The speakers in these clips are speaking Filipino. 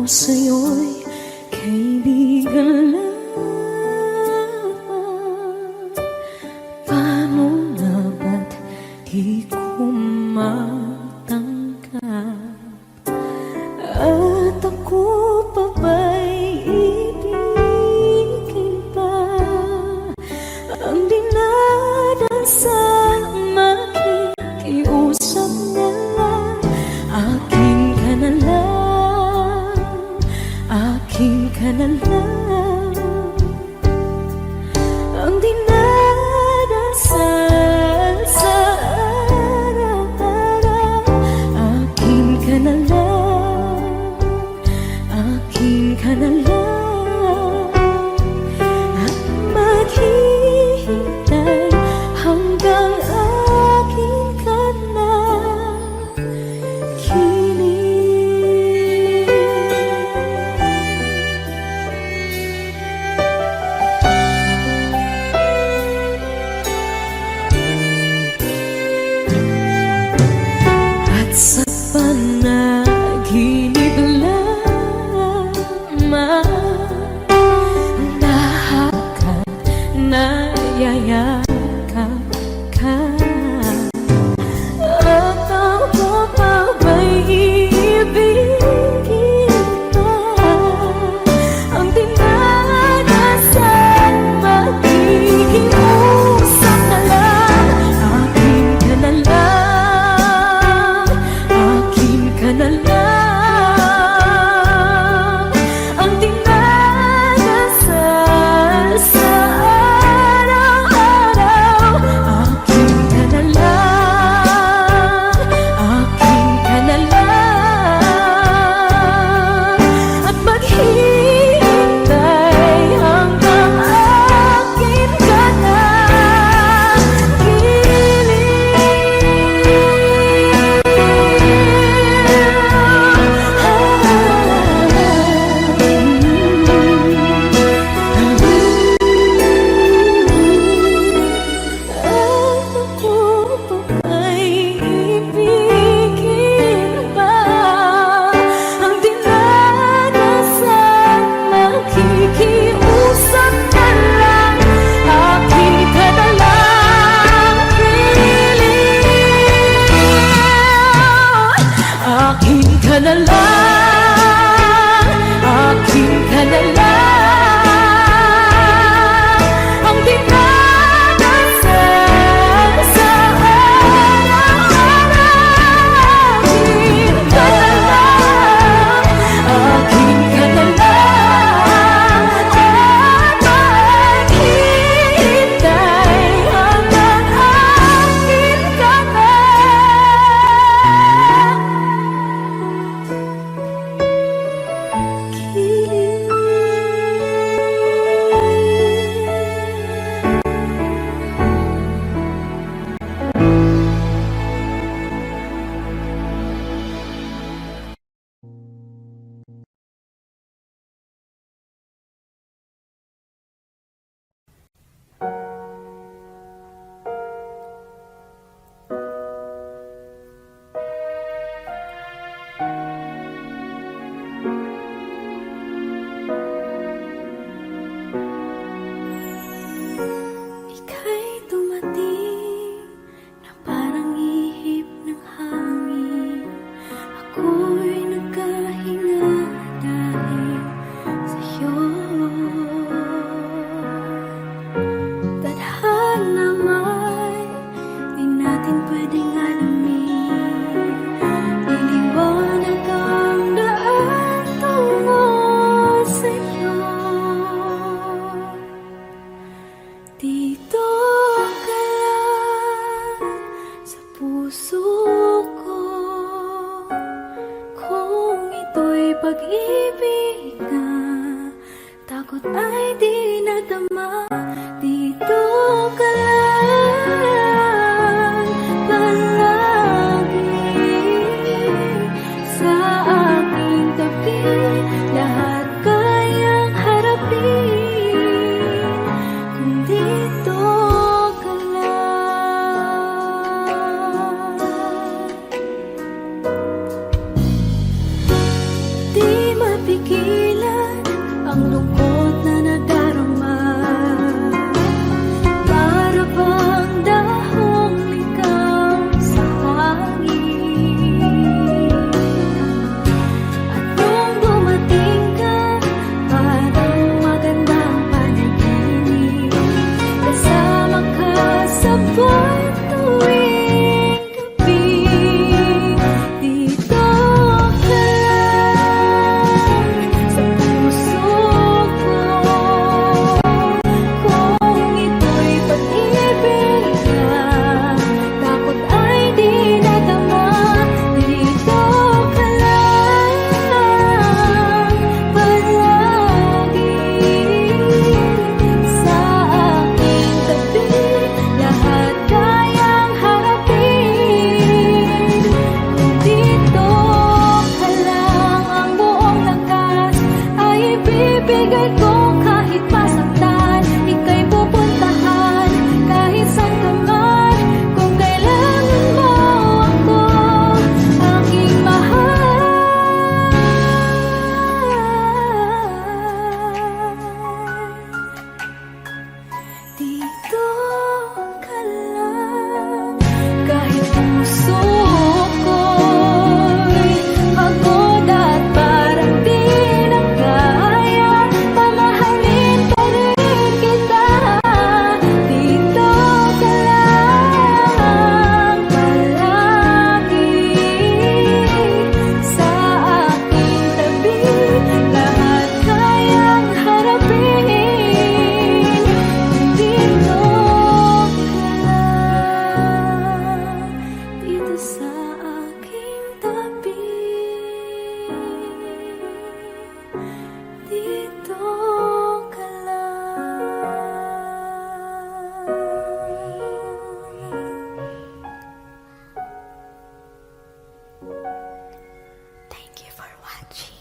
sa'yo'y kaibigan lang. Paano na ba't di ko matanggap? At ako pa ba'y ibigin pa? Ang dinadansang makikiusap na lang. Akin ka na lang, akin ka na lang. Ang dinadasal sa araw-araw. Akin ka na lang, akin ka na lang. At maghihintay hanggang akin ka na kilig. At sa panaginip lamang nahakap, nayayakap ka. At ako pa ba'y iibigin pa? Ang dinadasal makikiusap na lang. Akin ka na lang, akin ka na lang. Ang dinadasal sa araw-araw. Akin ka na lang, akin ka na lang. At maghihintay hanggang akin ka na akin ka na lang, akin ka na lang. Ang dinadasal sa araw-araw. Akin ka na lang, akin ka na lang. At maghihintay hanggang akin ka na ika'y dumating na parang ihip ng hangin. Ako'y nagkahinga dahil sa'yo. Tadhana may di natin pwedeng alamin. Iliwanag ang daan tungo sa'yo. Dito ka lang sa puso ko. Kung ito'y pag-ibig na takot ay di nadama. Dito ka lang palagi sa aking tabi. Lahat kayang harapin kung dito ka lang. Di mapigil Thank you for watching.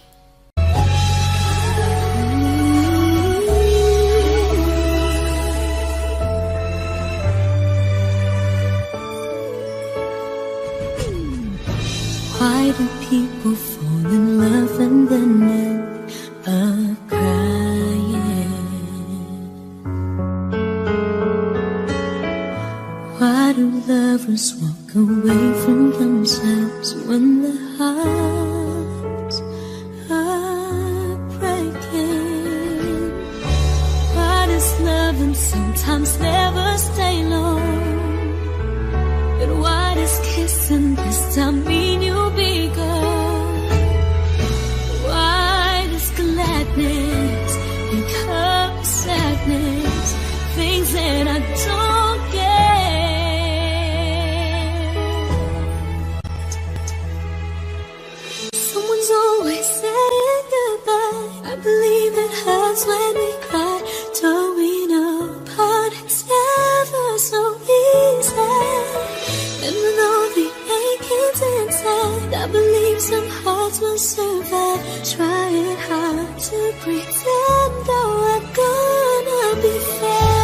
Why do people fall in love and then end up crying? Why do lovers walk away from themselves when their hearts are breaking? Why does loving sometimes never stay long? But why does kissing this time mean you'll be gone? Why does gladness become sadness? Things that I don't get. Someone's always saying goodbye. I believe it hurts when we cry. Don't we know part it's never so easy? And with all the achings inside, I believe some hearts will survive. Trying hard to pretend that we're gonna be fair.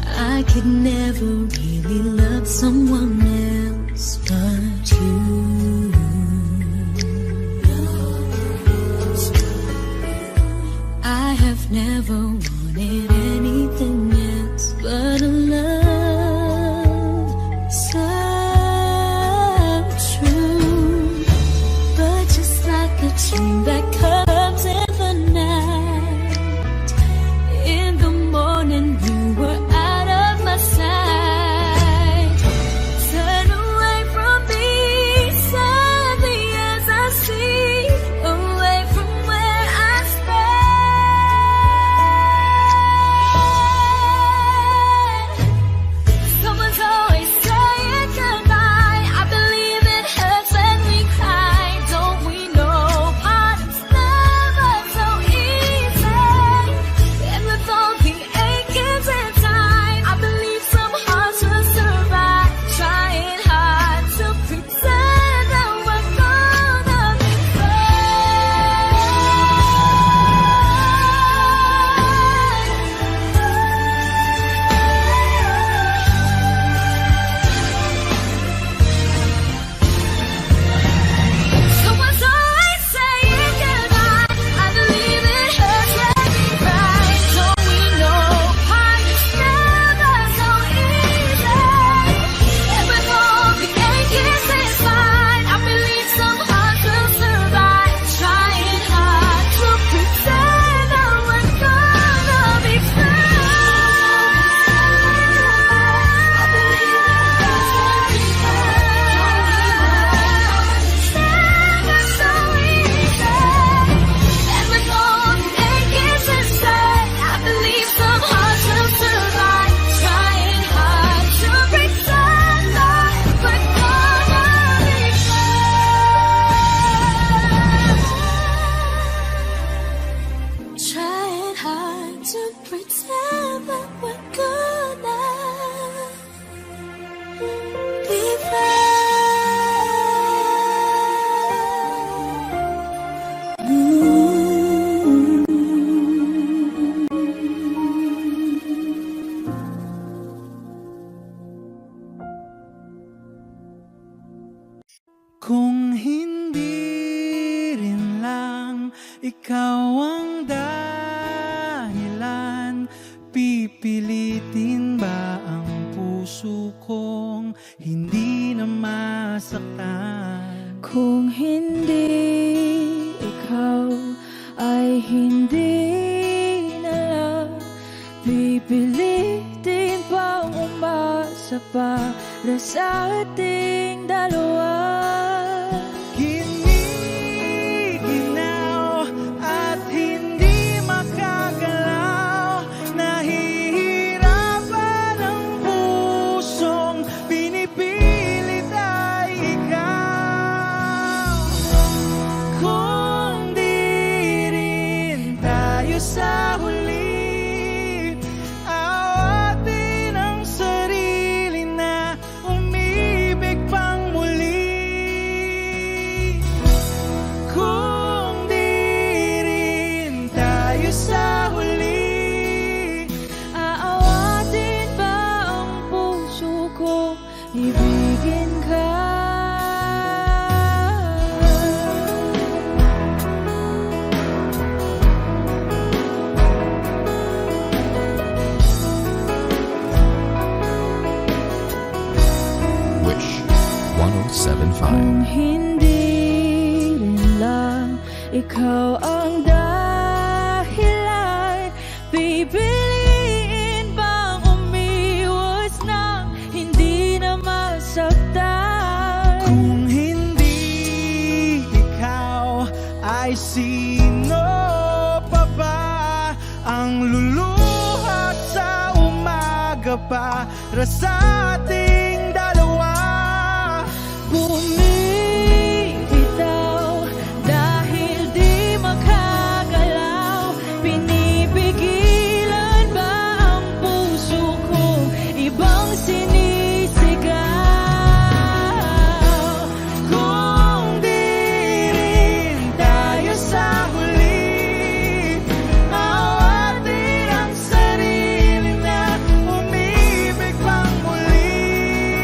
I could never really love someone else but you. I have never wanted anything else but a love so true. But just like a dream that comes in the night, in the morning you were out of my sight. Turn away from me, sadly as I see, away from where I stand. Someone's always saying goodbye. I believe it hurts when we cry. Don't we know part it's never so easy? And with all the achings inside, I believe some hearts will survive. Trying hard to pretend that we're gonna be Someone's always saying goodbye. I believe it hurts when we cry. Don't we know part it's never so easy? And with all the achings inside, I believe some hearts will survive. Trying hard to pretend that we're gonna be friends. I believe it hurts when we never so easy. And with all the achings inside, I believe some hearts will survive. Trying hard to pretend that we're gonna be friends. Trying hard to pretend that we're gonna be Kung hindi rin lang ikaw ang dahilan, pipilitin ba ang puso kong hindi na masaktan? Kung hindi ikaw ay hindi na lang, pipilitin bang umasa para sa ating dalawa? Giniginaw at hindi makagalaw, nahihirapan ang pusong pinipilit ay ikaw. Kung di rin tayo sa huli. Awatin ang sarili na umibig pang muli. Kung di rin tayo sa huli, Aawatin ba ang puso ko? Ibigin ka. Wish 1075. Kung hindi rin lang ikaw ang dahilan, pipiliin bang umiwas nang hindi na masaktan? kung hindi ikaw, ay sino pa ba ang luluha sa umaga para sa ating dalawa? Bumibitaw dahil di makagalaw, pinipigilan ba ang puso ko? Ibang sinisigaw. Kung di rin tayo sa huli, awatin ang sarili na umibig pang muli.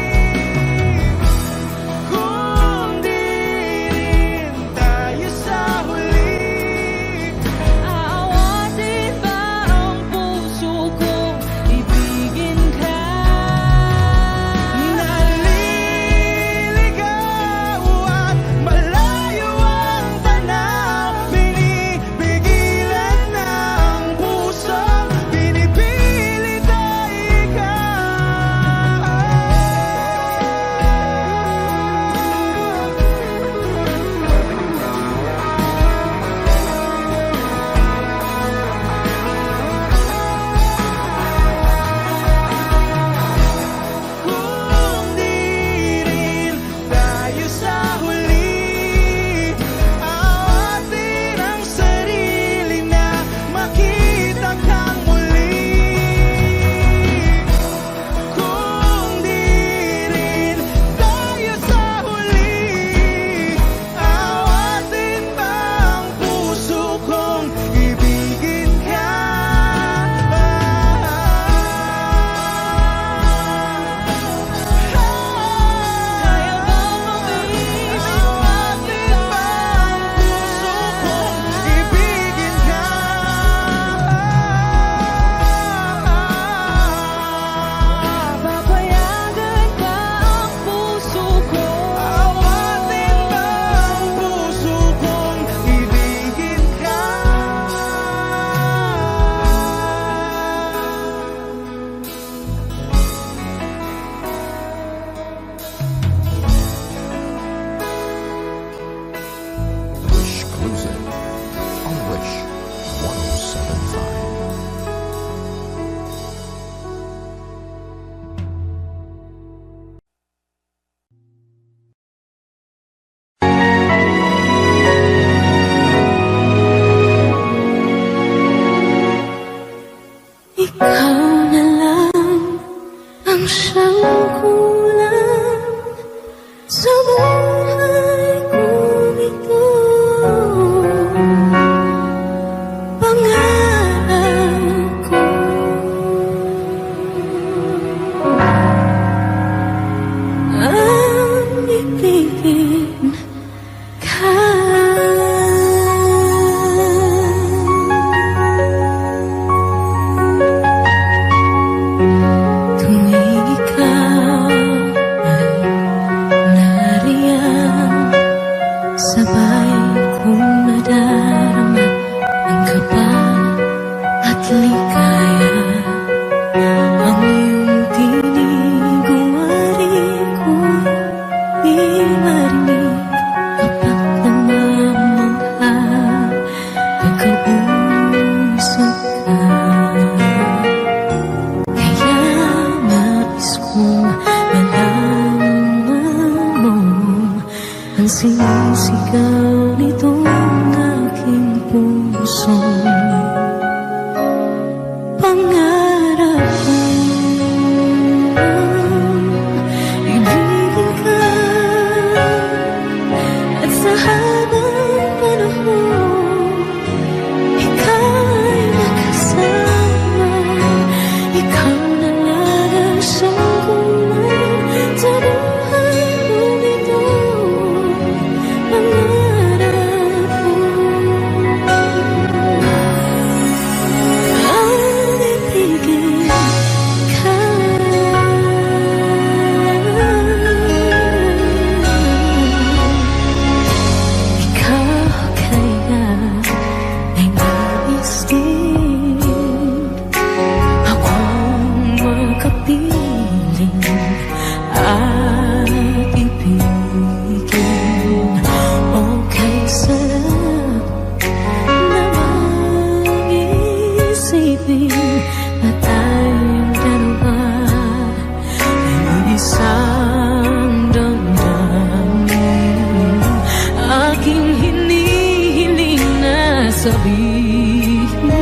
sabihin mo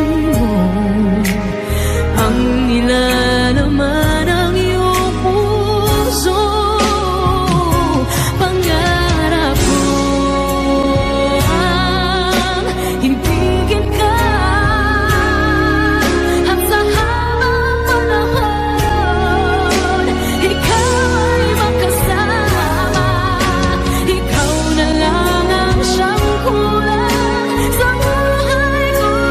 ang nilalaman ng iyong puso. Pangarap ko ang ibigin ka at sa habang panahon ikaw ay makasama. Ikaw na lang ang siyang kulang sa buhay ko.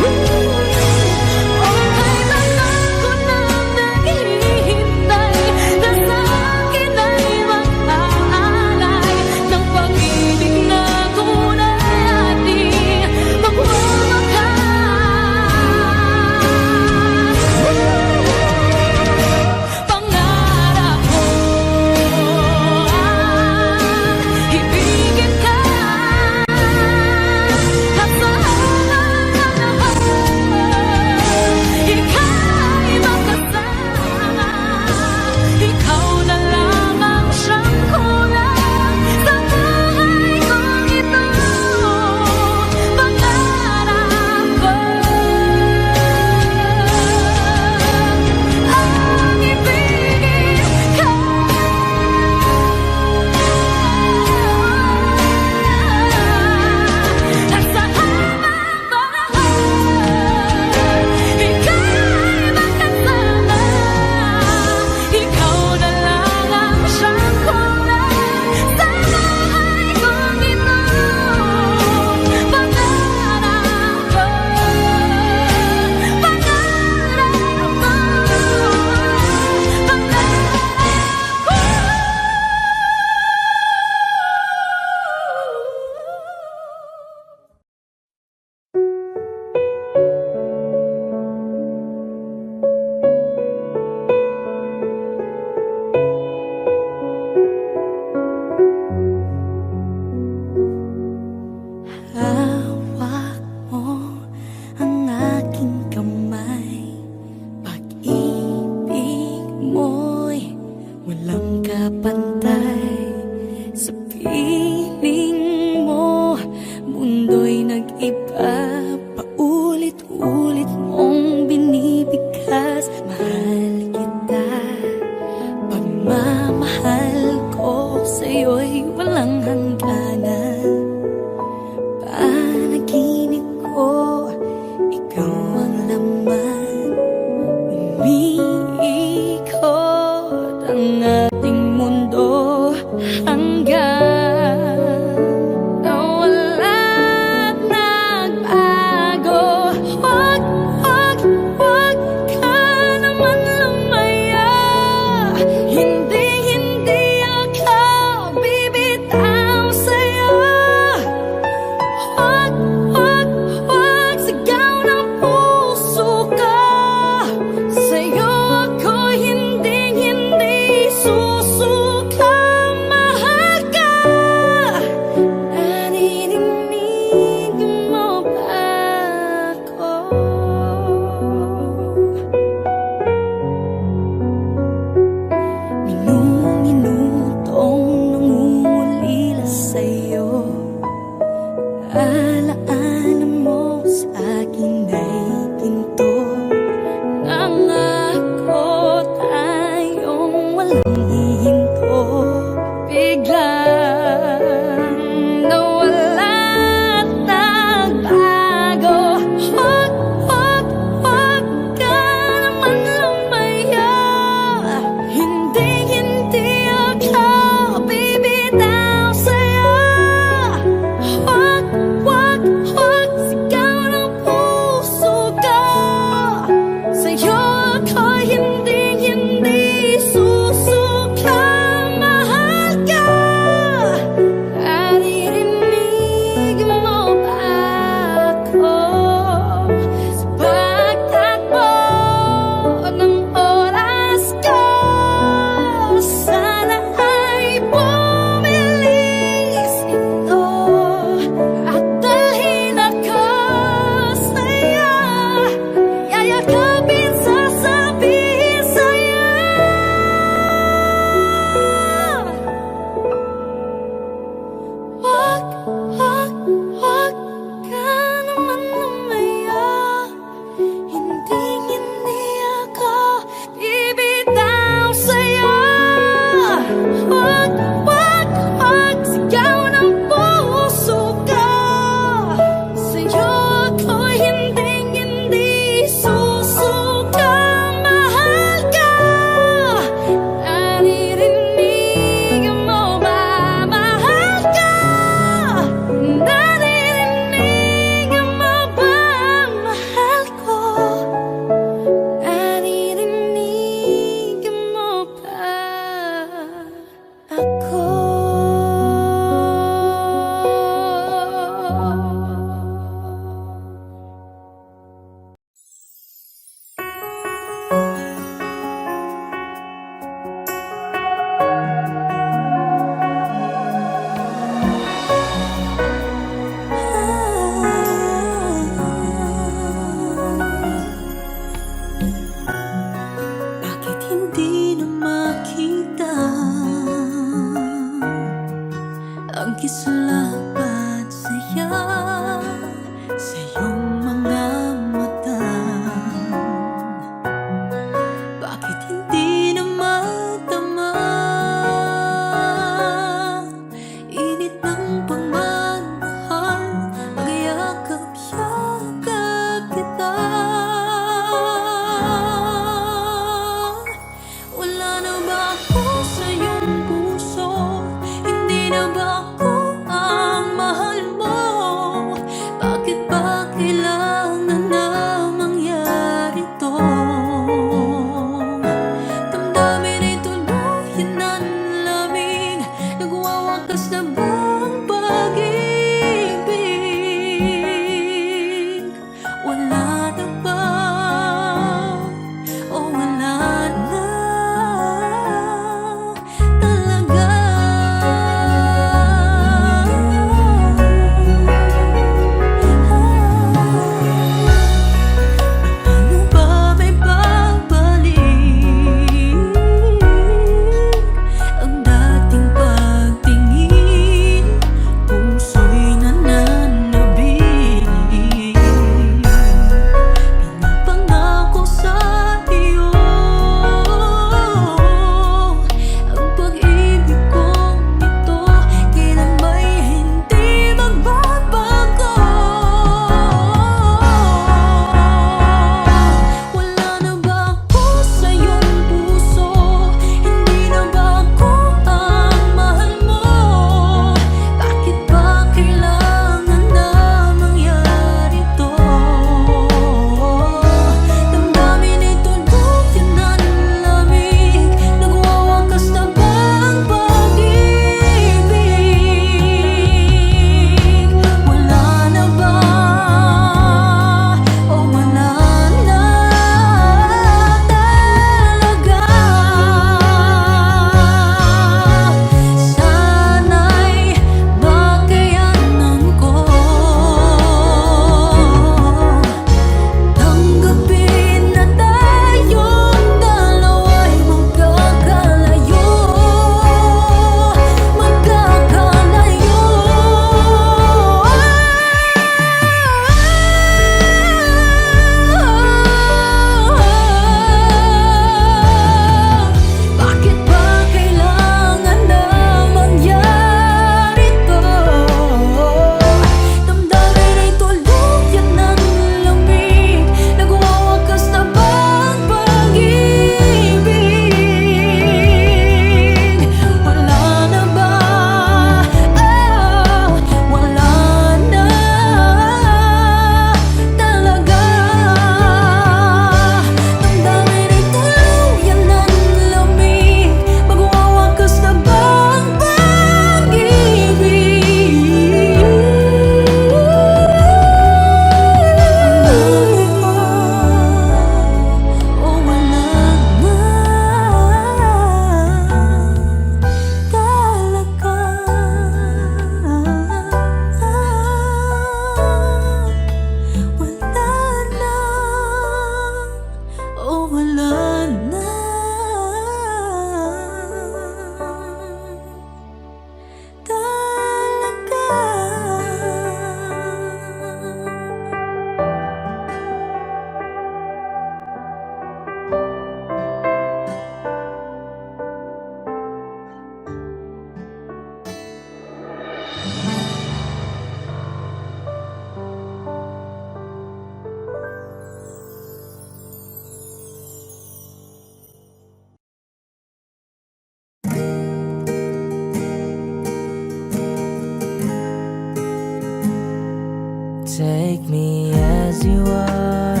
Take me as you are,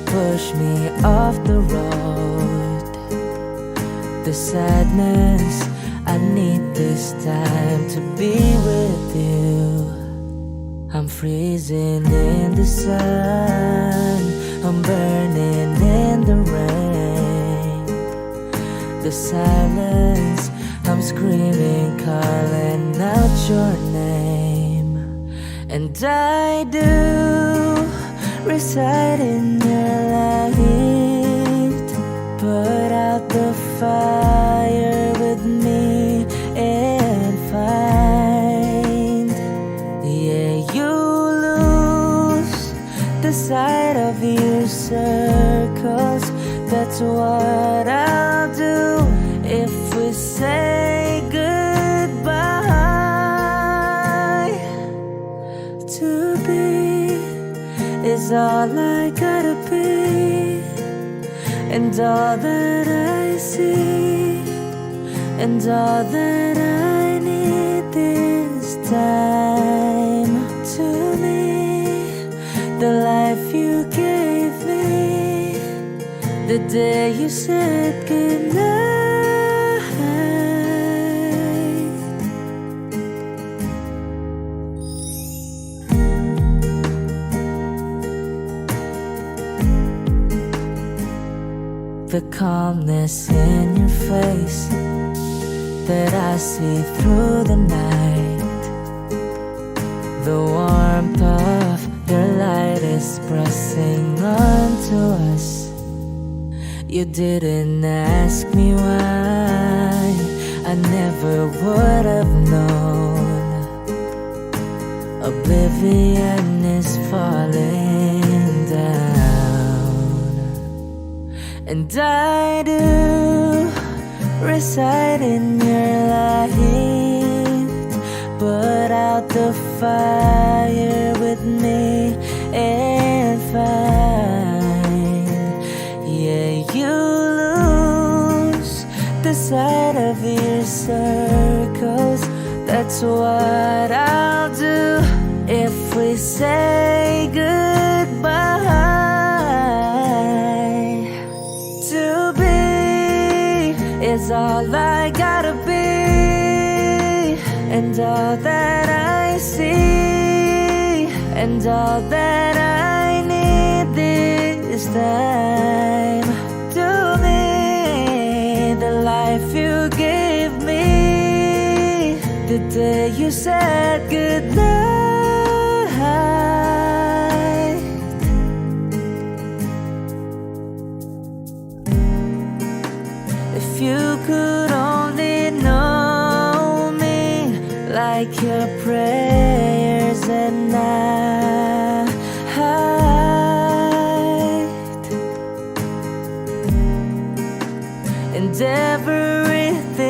push me off the road. The sadness, I need this time to be with you. I'm freezing in the sun, I'm burning in the rain. The silence, I'm screaming, calling out your name. And I do reside in your light. Put out the fire with me and find, yeah, you lose the sight of your circles. That's what I'll do if we say goodbye. To be is all I gotta be, and all that I see, and all that I need this time. To me, the life you gave me, the day you said goodnight. The calmness in your face that I see through the night. The warmth of your light is pressing onto us. You didn't ask me why, I never would have known. Oblivion is falling down. And I do reside in your light. Put out the fire with me and find, yeah, you lose the sight of your circles. That's what I'll do if we say goodbye. To be is all I gotta be, and all that I see, and all that I need this time. To me, the life you gave me, the day you said goodnight. If you could only know me like your prayers at night, and everything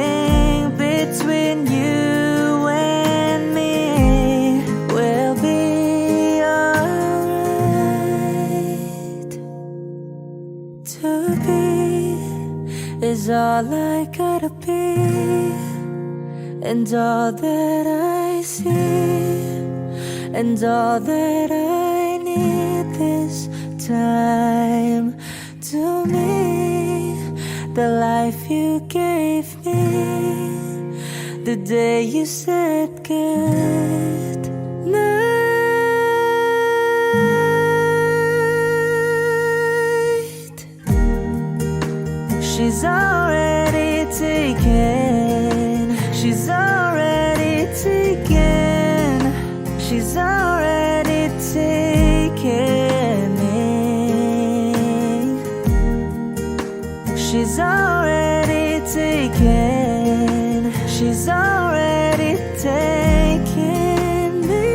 between you and me will be alright. To be is all I gotta be, and all that I see, and all that I need this time. To me, the life you gave me, the day you said good night. She's already taken, she's already taken, she's already taken me. She's already taken, she's already taken me.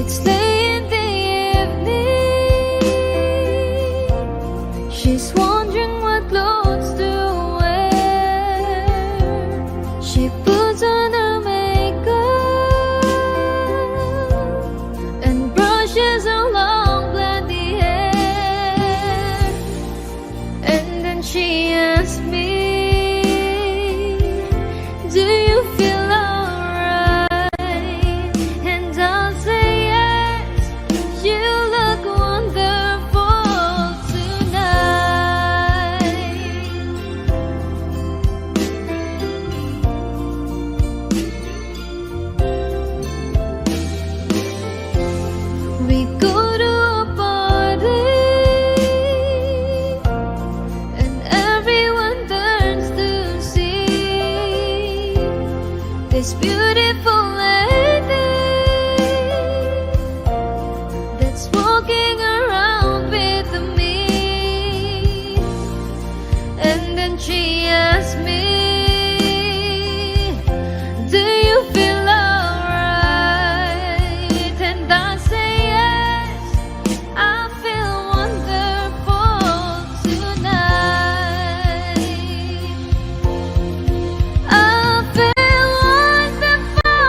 It's late in the evening. She's wondering what clothes to wear. She puts on her makeup and brushes her long blondy hair. And then she asks me, do you feel alright? And I'll say yes, you look wonderful tonight. We go to a party and everyone turns to see this beautiful lady that's walking around with me. And then she asks me, do you feel alright? And I say yes, I feel wonderful tonight. I feel wonderful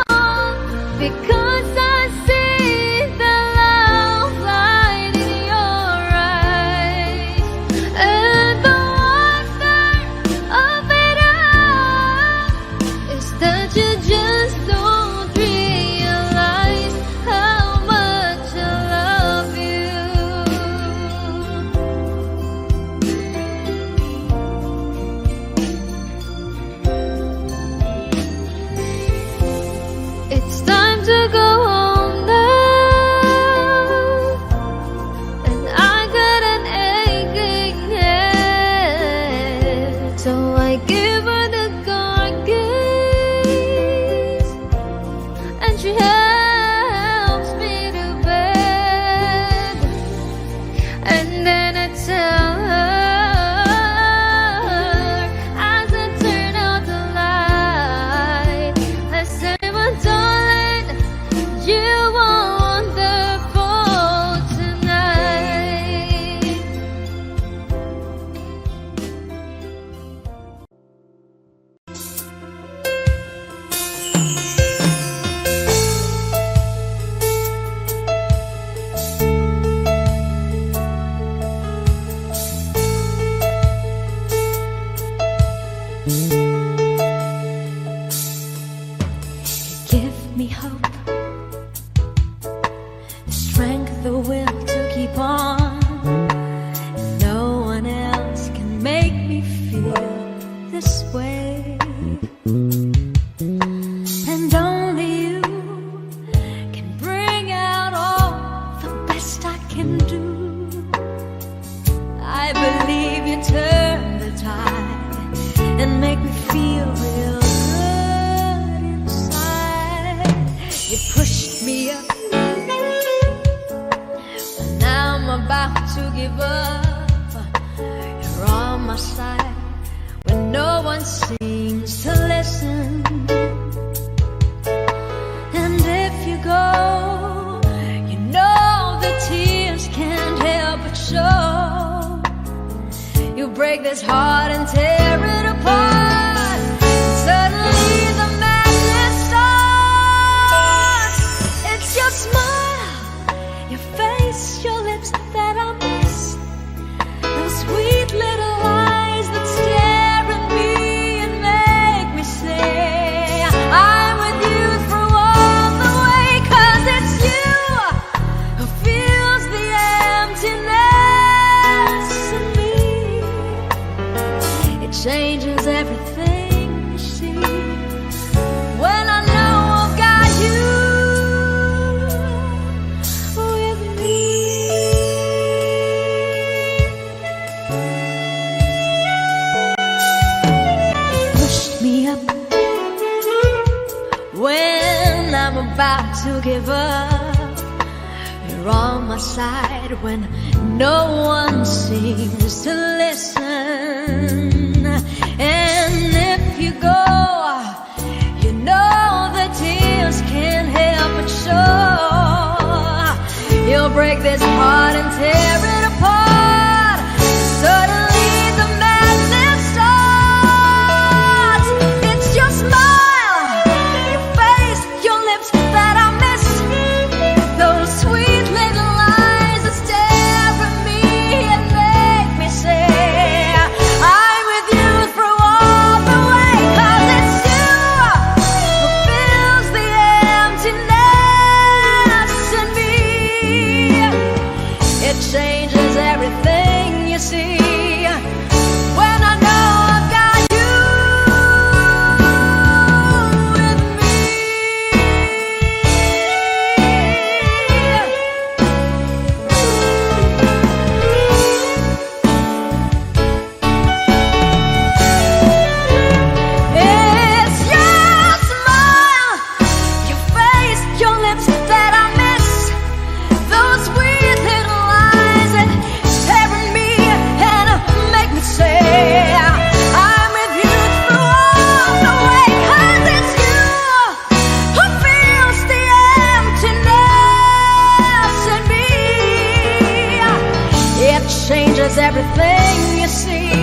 because I see the love light in your eyes. And the wonder of it all is that you just don't realize how much I love you. It's time to go home now, and I got an aching head. So I give her the car keys, and she helps me to bed. And then I tell her, as I turn out the light, I say, my darling, you are wonderful tonight. Give me hope, the strength, the will to keep on. No one else can make me feel this way, and only you can bring out all the best I can do. I believe you turn the tide and make me feel real good inside. You pushed me up when I'm about to give up. You're on my side when no one seems to listen. And if you go, you know the tears can't help but show. You break this heart and tear it apart. Suddenly the madness starts. It's your smile, your face, your lips that I miss. Those sweet little eyes that stare at me and make me say, I'm with you through all the way. 'Cause it's you who fills the emptiness in me. It changes everything you see when I know I've got you with me. Pushed me up when I'm about to give up. You're on my side when no one seems to listen. And if you go, you know the tears can't help but show. It changes everything you see. When I know I've got you with me. It's your smile, your face, your lips that I miss. Those weird little eyes that stare at me and make me say I'm with you through all the way. 'Cause it's you who fills the emptiness in me. It changes everything you see.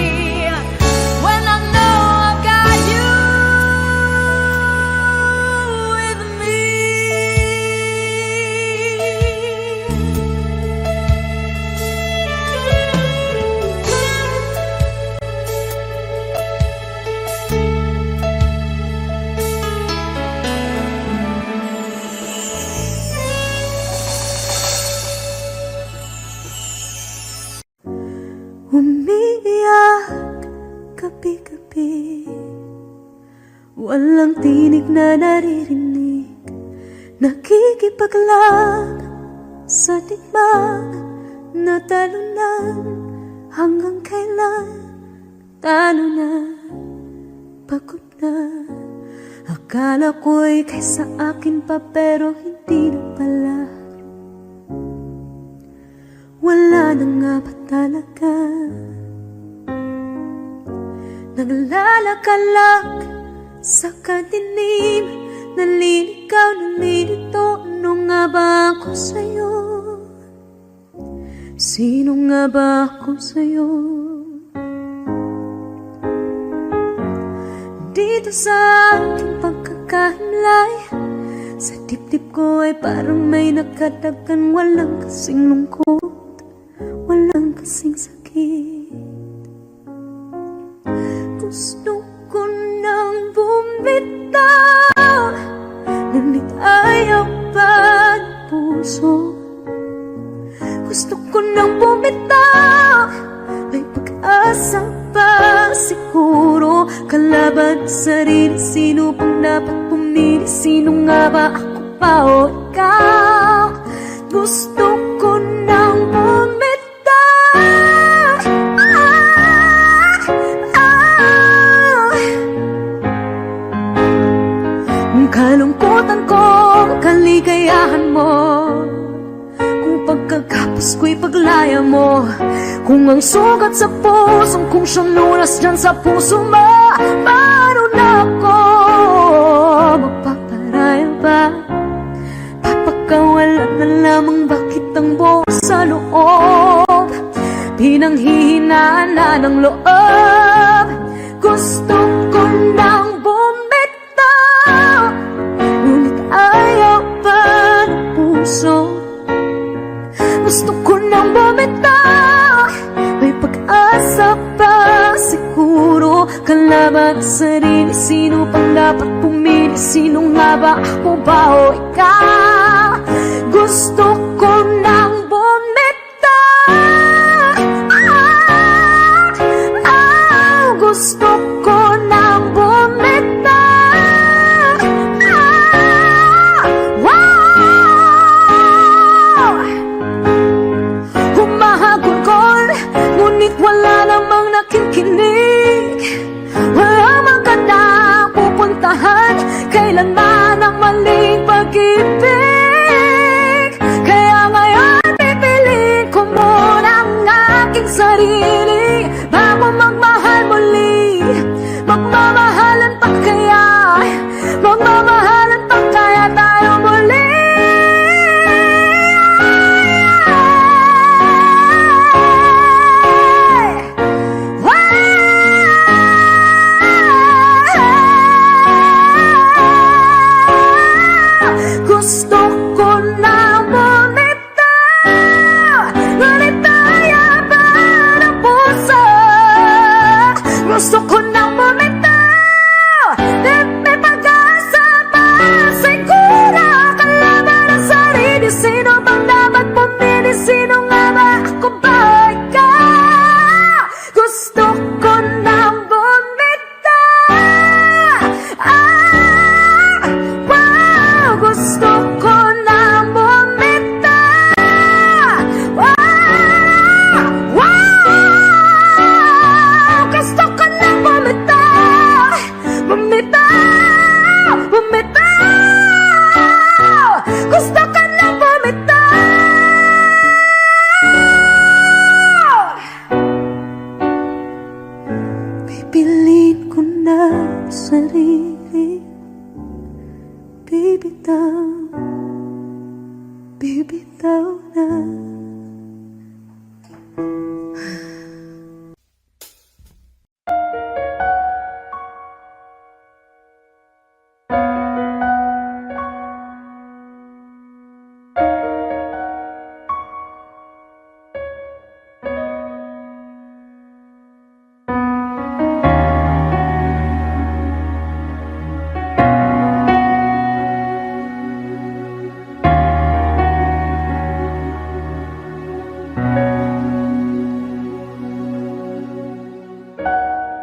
When I know I've got you with me. Umiiyak gabi-gabi, walang tinig na naririnig, nakikipaglag sa digmang na talunan. Hanggang kailan talo na, pagod na. Akala ko'y kaysa akin pa, pero hindi na pala. Wala na nga ba talaga? Naglalakalag sa kadilim, naliligaw, nalilito. Ano nga ba ako sa'yo? Sino nga ba ako sa'yo? Dito sa aking pagkakahimlay, sa dibdib ko ay parang may nakadagan. Walang kasing lungkot, walang kasing sakit. Gusto ko nang bumitaw, ngunit ayaw pa ng puso. Gusto ko nang bumitaw, may pag-asa pa siguro. Kalaban sa sarili, sino pang dapat pumili? Sino nga ba, ako pa o ikaw? Gusto ko nang bumitaw, Kung kalungkutan ko, kaligayahan mo, kung pagkagapos ko'y paglaya mo, kung ang sugat sa pusong kung siyang lunas dyan sa puso mo, paano na ako magpaparaya ba? Papagkawalan na lamang, bakit ang buhos sa loob? Pinanghihinaan na ng loob. Gusto ko nang bumitaw, ngunit ayaw pa ng puso. Gusto ko nang bumitaw, may pag-asa pa siguro. Kalaban sa sarili, sino pang dapat pumili? Sino nga ba, ako ba o ikaw? Gusto ko nang bumitaw, gusto ko nang bumitaw. Wow! Humahagulgol, ngunit wala namang nakikinig. Wala mang gandang pupuntahan, kailanman ang maling pag-ibig. bitaw na.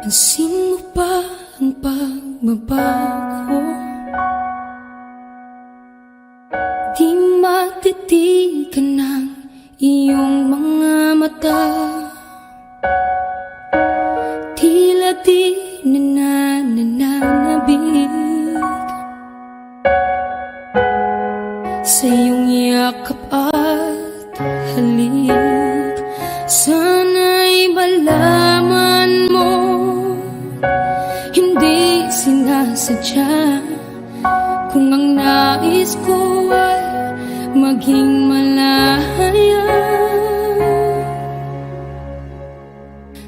Pansin mo ba ang pagbabago? Di matitigan ng iyong mga mata. Tila di nananabig sa iyong yakap at halik. Sana'y malaman mo, hindi sinasadya. Kung ang nais ko ay maging malaya,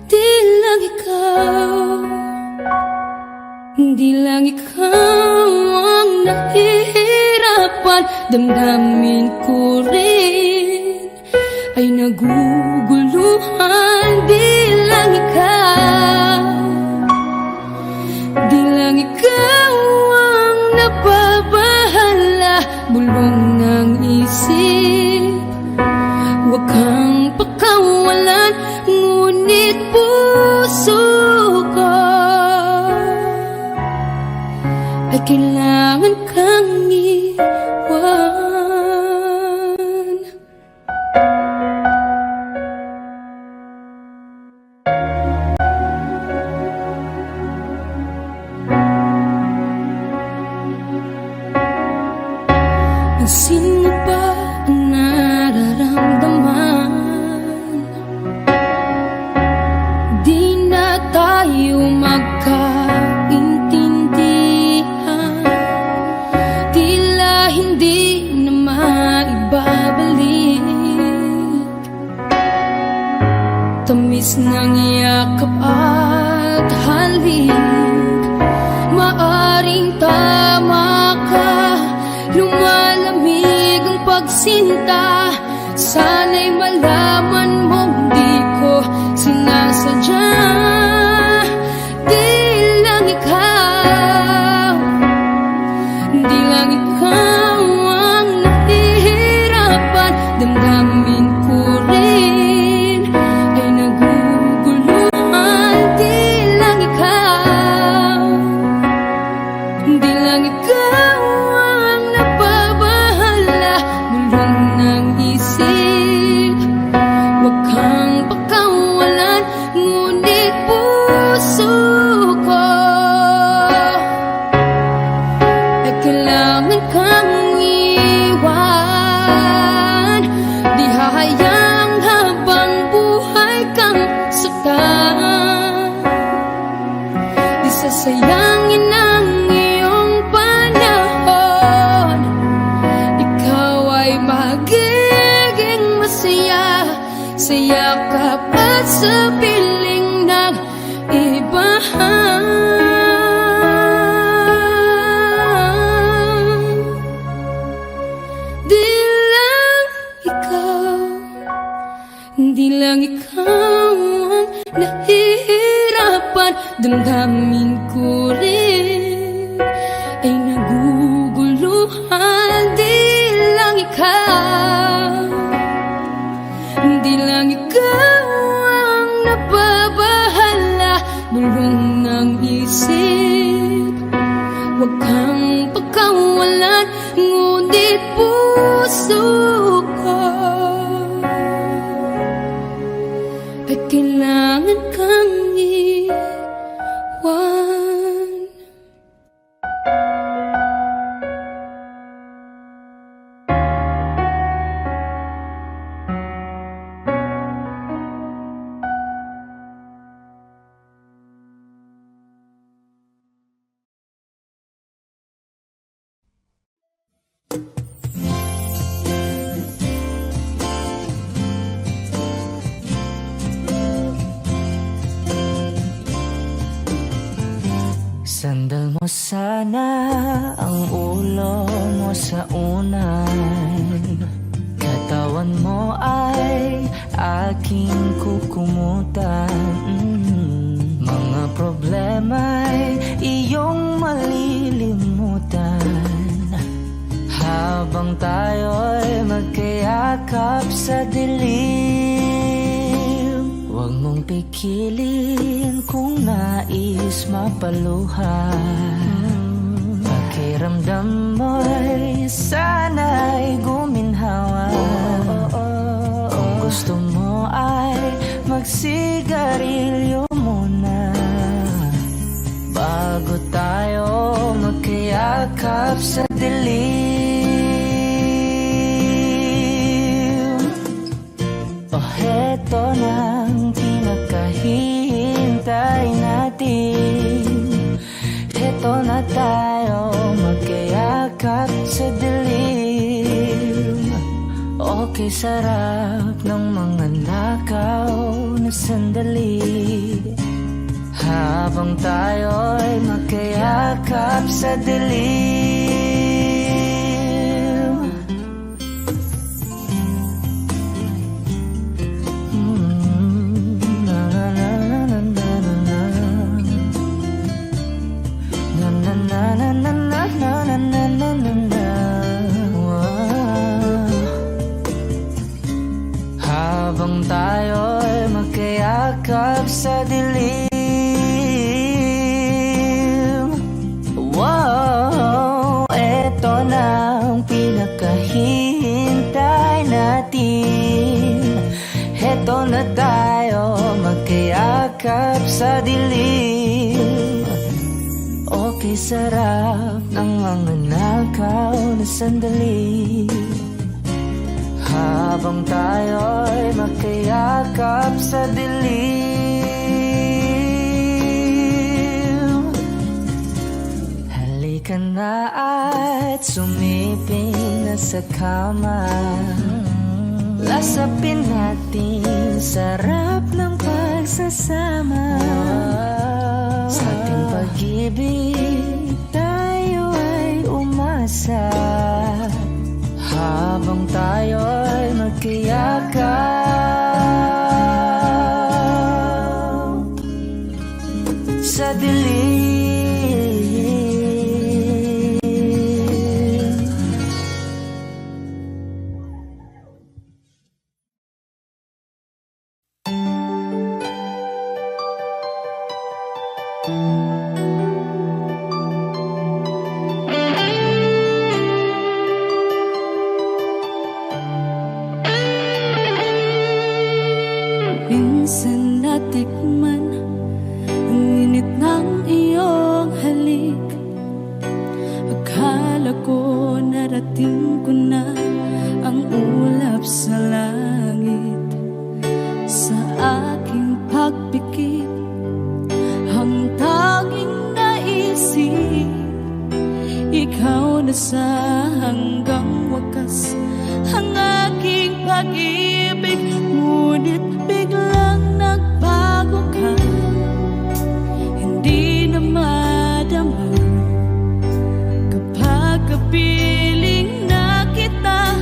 di lang ikaw, di lang ikaw ang nahihirapan. Damdamin ko rin ay naguguluhan. Di lang ikaw, di lang ikaw ang napabahala. Bulong ng isip, huwag kang pakawalan, ngunit puso ko ay kailangan kang iwan. Pansin mo ba ang nararamdaman? Di na tayo magkaintindihan. Tila hindi na maibabalik tamis ng yakap at halik. Maaring tama ka, lumalamig ang pagsinta. Sana'y malaman mong di ko sinasadya. Di lang ikaw, di lang ikaw ang nahihirapan. Damdamin ko rin ay naguguluhan. Di lang ikaw, di lang ikaw ang napabahala. Bulong ng isip, huwag kang pakawalan, ngunit puso ko ay kailangan kang iwan. Di hahayang habang buhay kang saktan. Di sasayangin ang iyong panahon. Ikaw ay magiging masaya sa yakap at sa piling ng iba. Di lang ikaw, di lang ikaw ang nahihirapan. Damdamin ko rin ay naguguluhan. Di lang ikaw, di lang ikaw ang napabahala. Bulong ng isip, huwag kang pakawalan, ngunit puso ko ay kailangan kang iwan. sana ang ulo mo sa unan, katawan mo ay aking kukumutan. Mga problema'y iyong malilimutan habang tayo'y magkayakap sa dilim. Huwag mong pikilin kung nais mapaluhan. Pakiramdam mo'y sana'y guminhawa. Kung gusto mo ay magsigarilyo muna bago tayo magkayakap sa dilim. O heto nang pinakahihintay natin, heto na tayo magkayakap sa dilim. Okay, sarap ng mga nakaw na sandali habang tayo'y magkayakap sa dilim. Na na na na na na na na na na na na na na na. Habang tayo'y magkayakap sa dilim. Wow, eto na ang pinakahihintay natin. Eto na tayo magkayakap sa dilim. Okay, sarap ng mga nakaw na sandali habang tayo'y magkayakap sa dilim. Halika na at sumiping na sa kama. Lasapin natin sarap ng pagsasama. Sa ating pag-ibig tayo ay umasa habang tayo'y magkayakap sa dilim. Minsan natikman ang init ng iyong halik. Akala ko narating ko na ang ulap sa langit. Sa aking pagpikit, ang tanging naisip, ikaw na sa hanggang wakas ang aking pag-ibig. Ngunit biglang nagbago ka, hindi na madama kapag kapiling na kita.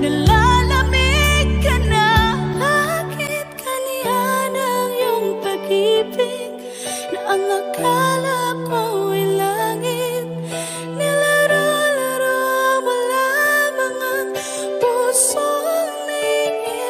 Nalalamig ka na, bakit kaniya ng iyong pag-ibig na ang akala ko ay langit. Nilaro-laro mo lamang ang pusong naingit.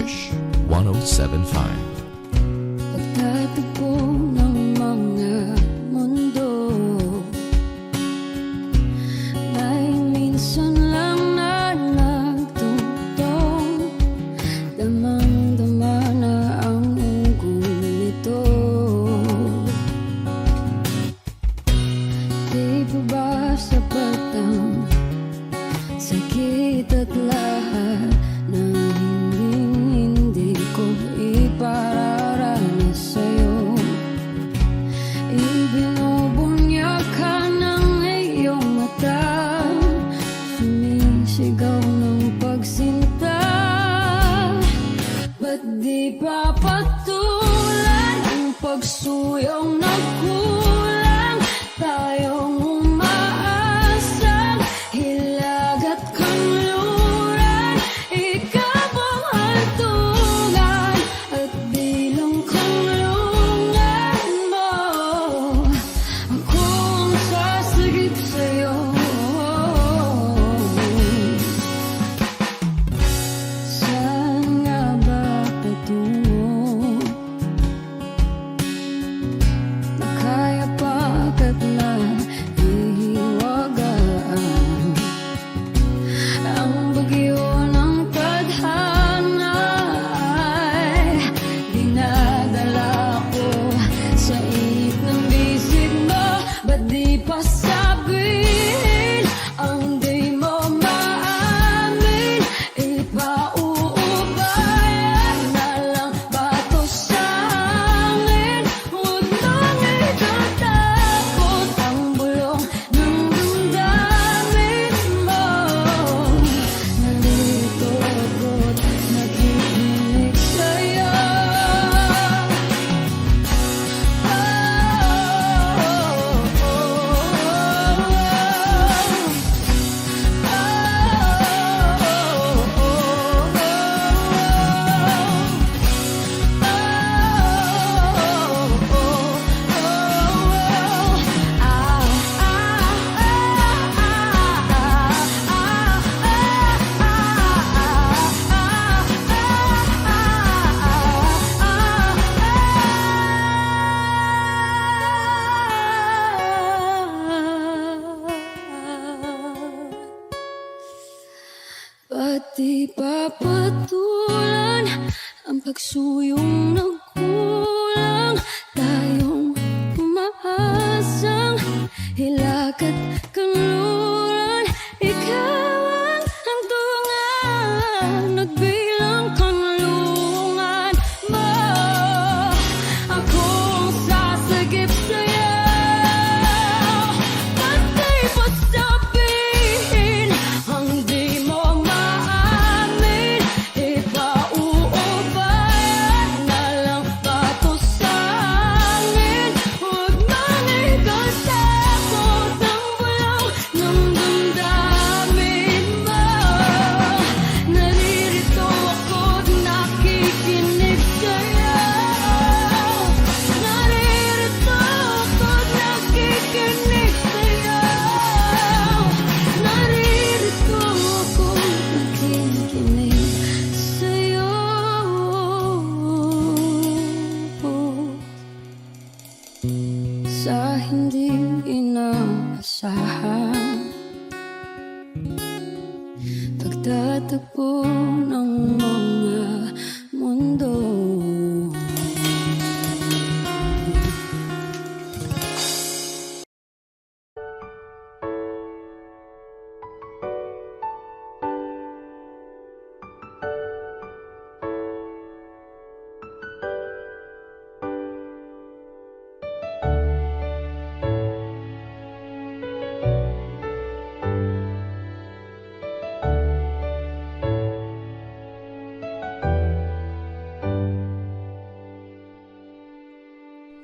Wish 1075. Pagtatagpo ng mga mundo, may minsan lang na nagtutong, damang-dama na ang unggoy nito. Di ba ba sapat ang sakit at lahat na hindi ko ipararanas sa'yo? Ibinubunyag ka ng iyong mata, sumisigaw ng pagsinta. Ba't di pa patulan ang pagsuyong nagkulang? Tayong umaasang hilag at kanluran, ikaw ang hantungan at bilang kanlungan mo. Akong sasagip sa'yo. Saan nga ba patungo? Nakaya pagkat na ihiwagaan ang bagyo ng tadhana ay dinadala ko sa init ng bisig mo. Ba't di pa sabihin ang di mo maamin? Ipauubayan na lang ba to sa akin? Huwag nang ikatakot ang bulong ng damdamin mo. Nalito ako't nakikinig sa'yo. Ba't di pa patulan ang pagsuyong nagkulang? Tayong umaasang hilag at kanluran, ikaw ang hantungan at bilang kanlungan mo. Akong sasagip sa'yo. Ba't di pa sabihin ang di mo maamin? Ipauubayan na lang ba to sa akin? Huwag nang ikatakot ang bulong ng damdamin mo. Naririto ako't nakikinig sa'yo. Naririto ako't nakikinig sa'yo. Naririto ako't nakikinig sa'yo. Sa hindi inaasahan, pagtatagpo ng mga mundo.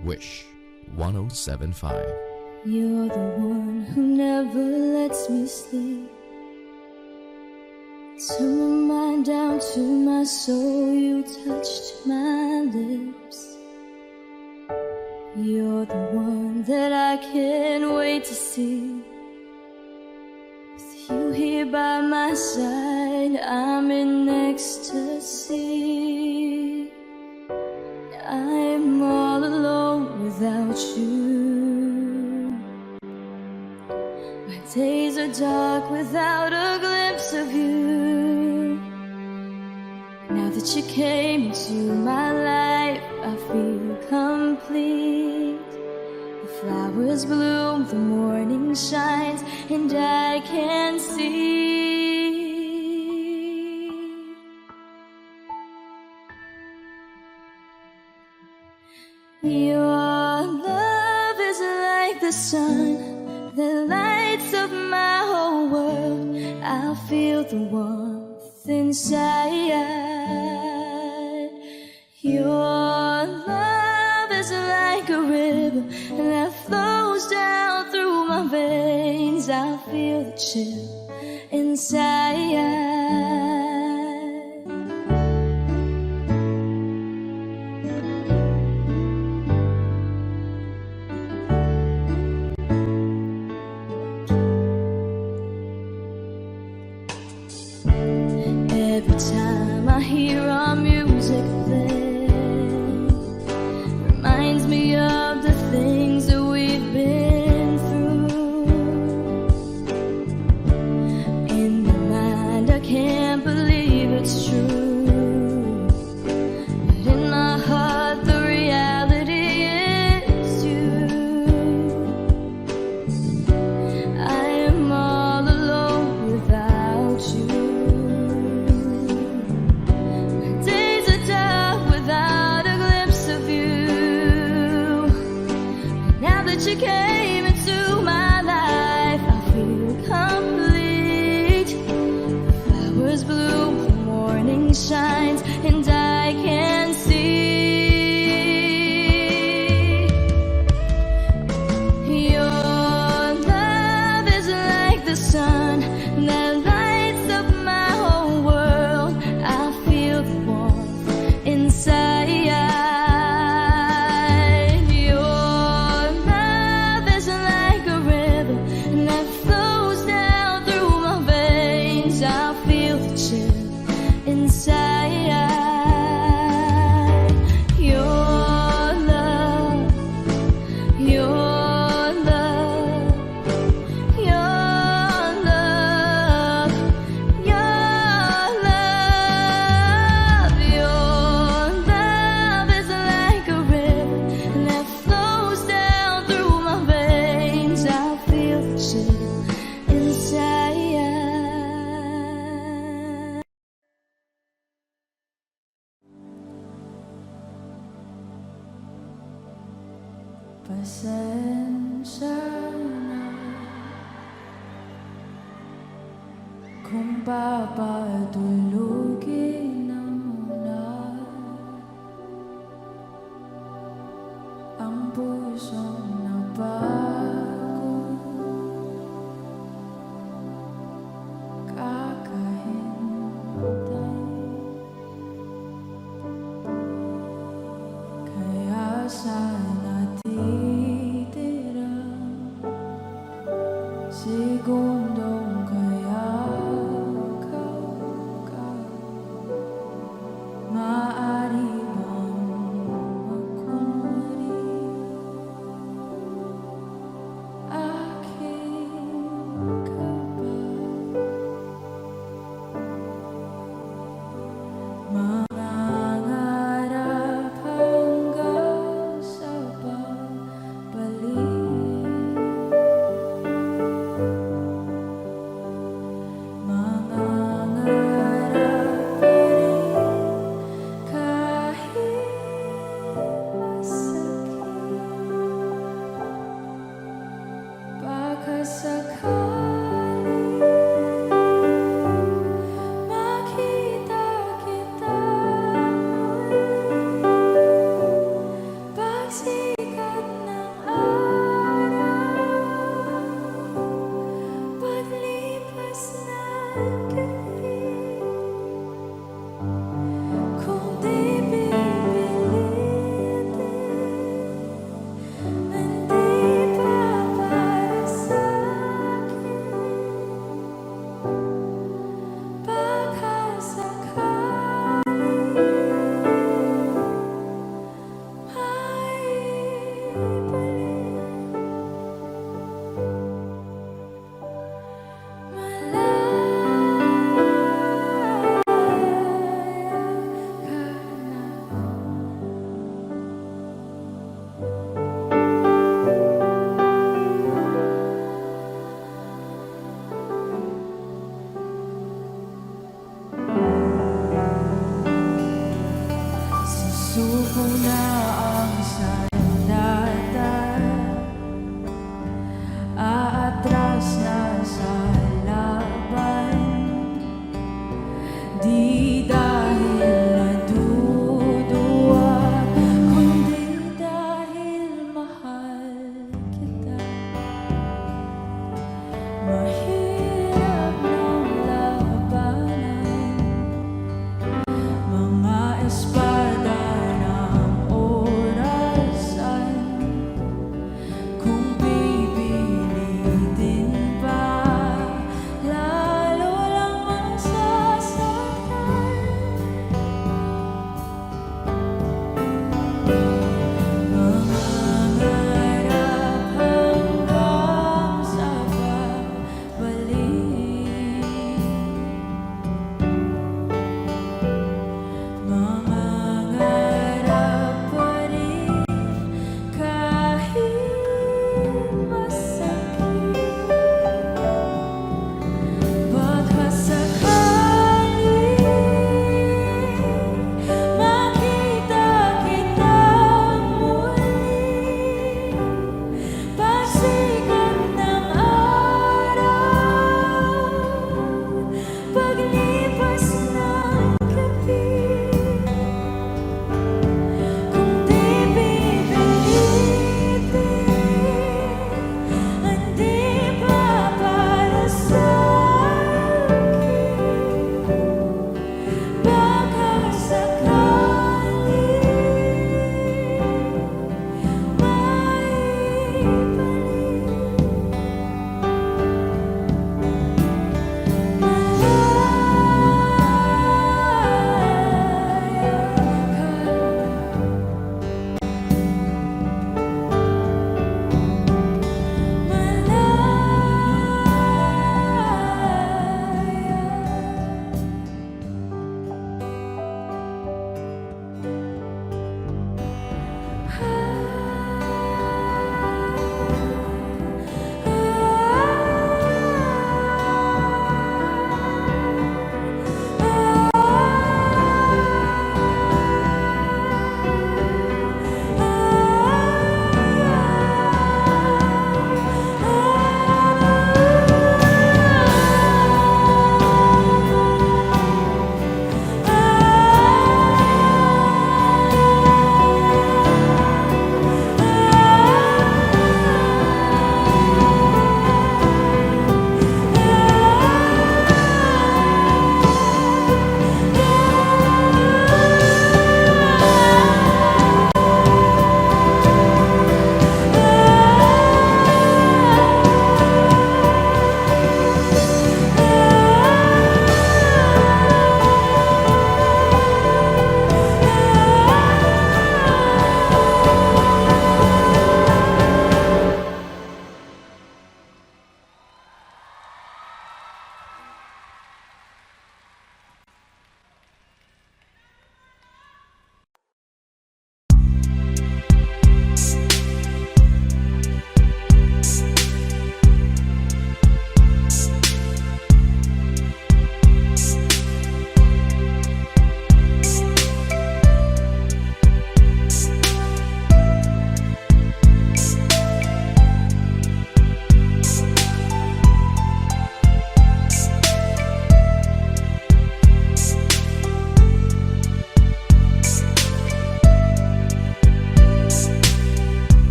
Wish 1075. You're the one who never lets me sleep. Turn my mind down to my soul, you touched my lips. You're the one that I can't wait to see. With you here by my side, I'm in ecstasy. dark without a glimpse of you. Now that you came into my life, I feel complete. The flowers bloom, the morning shines, and I can see. Your love is like the sun that lights up my whole world. I feel the warmth inside. Your love is like a river that flows down through my veins. I feel the chill inside. Every time I hear our music play, reminds me of the things that we've been through. In my mind, I can't believe it's true, but in my heart, the reality is you. I am all alone without you. You came into my life, I feel complete. The flowers bloom, the morning shines, and I can see. Your love is like the sun that lights up my whole world. I feel the warmth inside. Pasensya na kung papatulugin na muna ang pusong napagod. Kakahintay, kaya sana titira segundong kaya ka. ko na ang sandata, aatras na sa laban. Di dahil naduduwa, kundi dahil mahal kita. Mahirap ng labanan, mga espada ng orasan. Kung pipilitin pa, lalo lang masasaktan. Mangarap hanggang sa babalik, mangarap pa rin kahit masakit. Baka sakaling makita kita muli, pagsikat ng araw, paglipas ng gabi. Kung di pipilitin, hindi pa para sa akin. Baka sakaling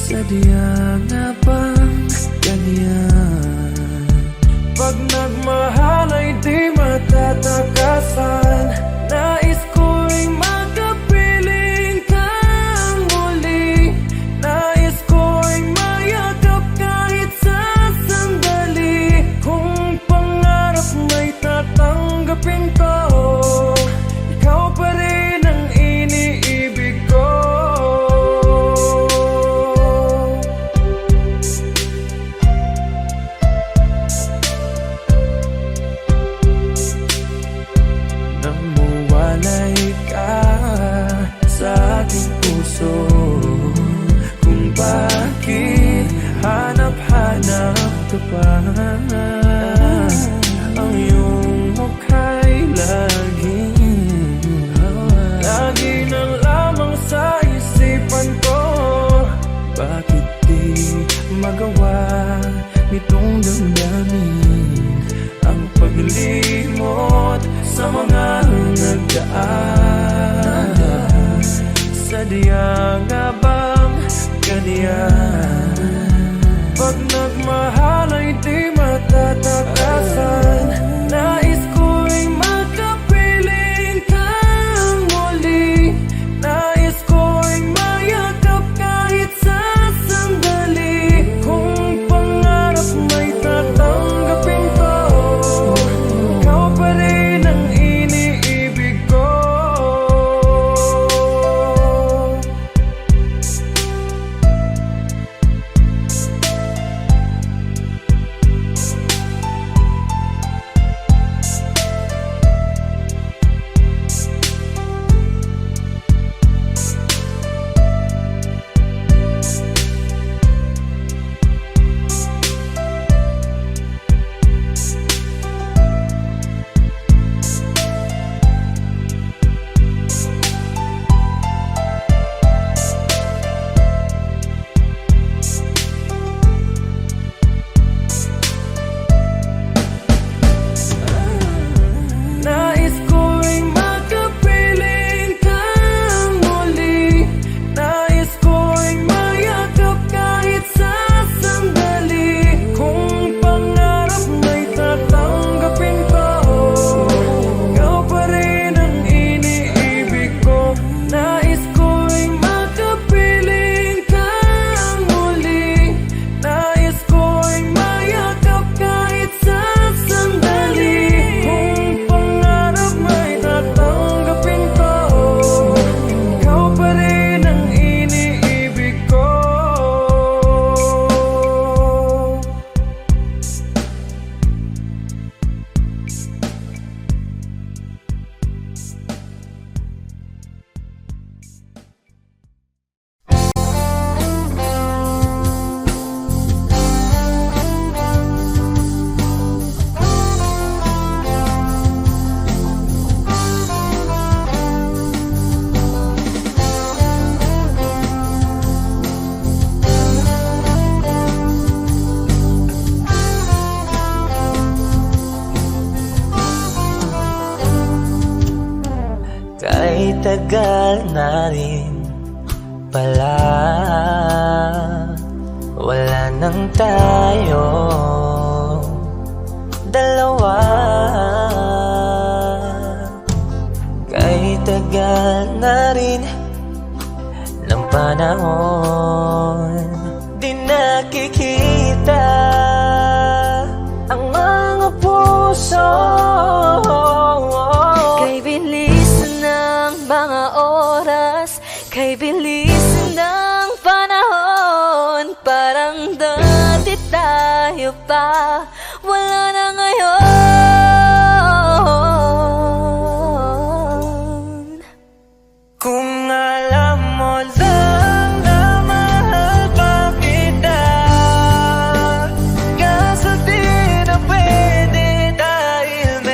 Sadya nga bang ganyan? Pag nagmahal ay di daan. Sadya nga bang ganyan? Pag nagmahal ay di matatakasan. Nais ko'y makapiling kang muli. Nais ko'y mayakap kahit sa sandali. Kung pangarap may tatanggapin ko, ikaw pa rin ang iniibig ko. Nais ko'y makapiling kang muli. Nais ko'y mayakap kahit sa sandali. Kung pangarap may tatanggapin ko, ikaw pa rin ang iniibig ko. Nais ko'y makapiling kang muli. Nais ko'y mayakap kahit sa sandali. Kung pangarap may tatanggapin ko, ikaw pa rin ang iniibig ko. Kahit tagal na rin pala, wala nang tayo dalawa. Kahit tagal na rin ng panahon, di nakikita ang mga puso. Kay bilis ng mga oras, kay bilis ng panahon. Parang dati tayo pa, wala na ngayon. Kung alam mo lang na mahal pa kita, kaso di na pwede dahil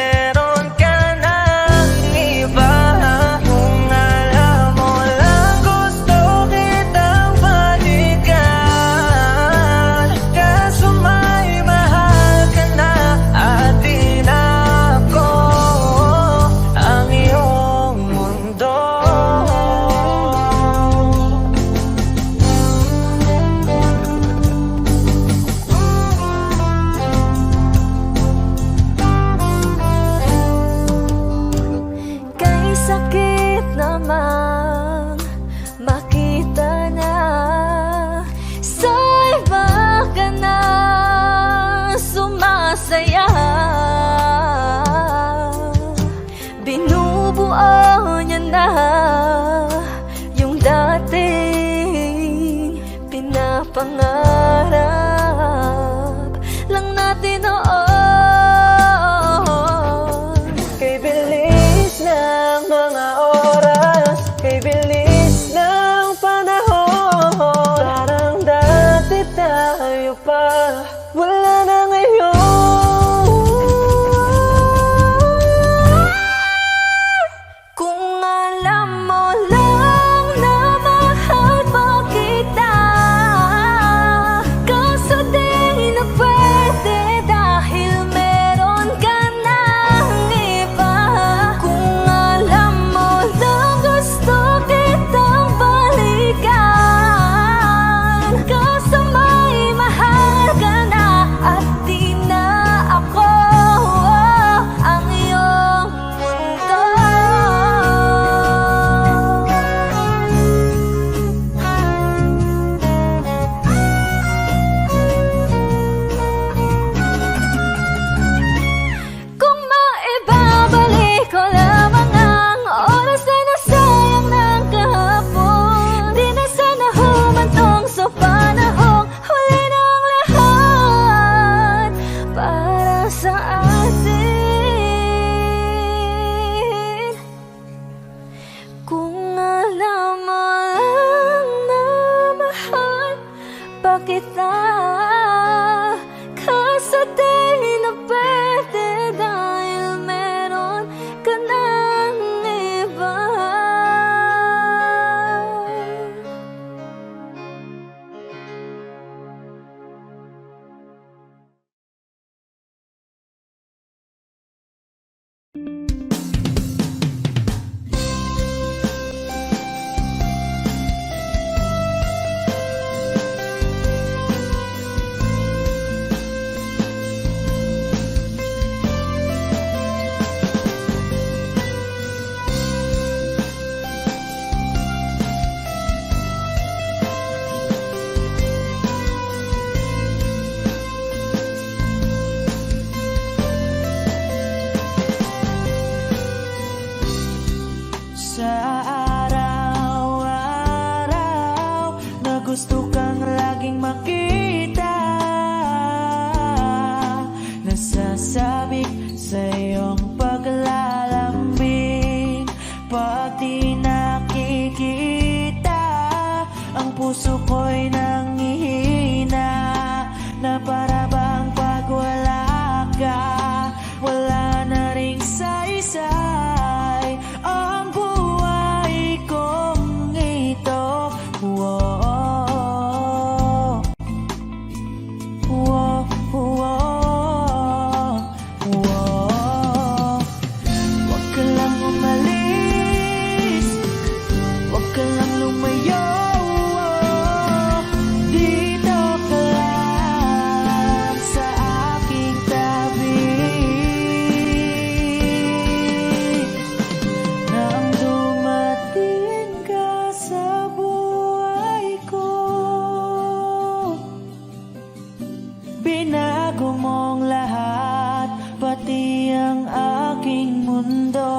aking mundo.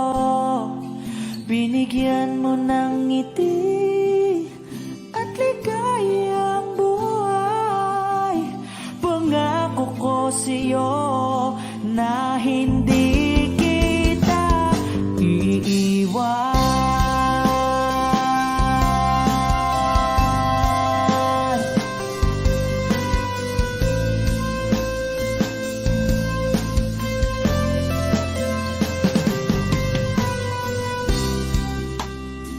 Binigyan mo ng ngiti at ligayang buhay. Pangako ko sa'yo na hindi kita iiwan.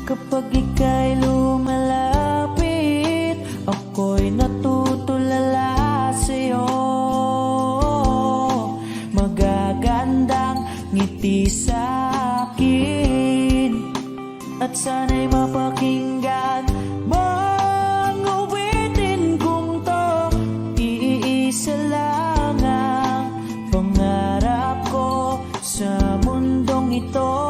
Kapag ika'y lumalapit, ako'y natutulala sa'yo. Magagandang ngiti sa'kin at sana'y mapakinggan mo ang awitin kong to. Iisa lang ang pangarap ko sa mundong ito.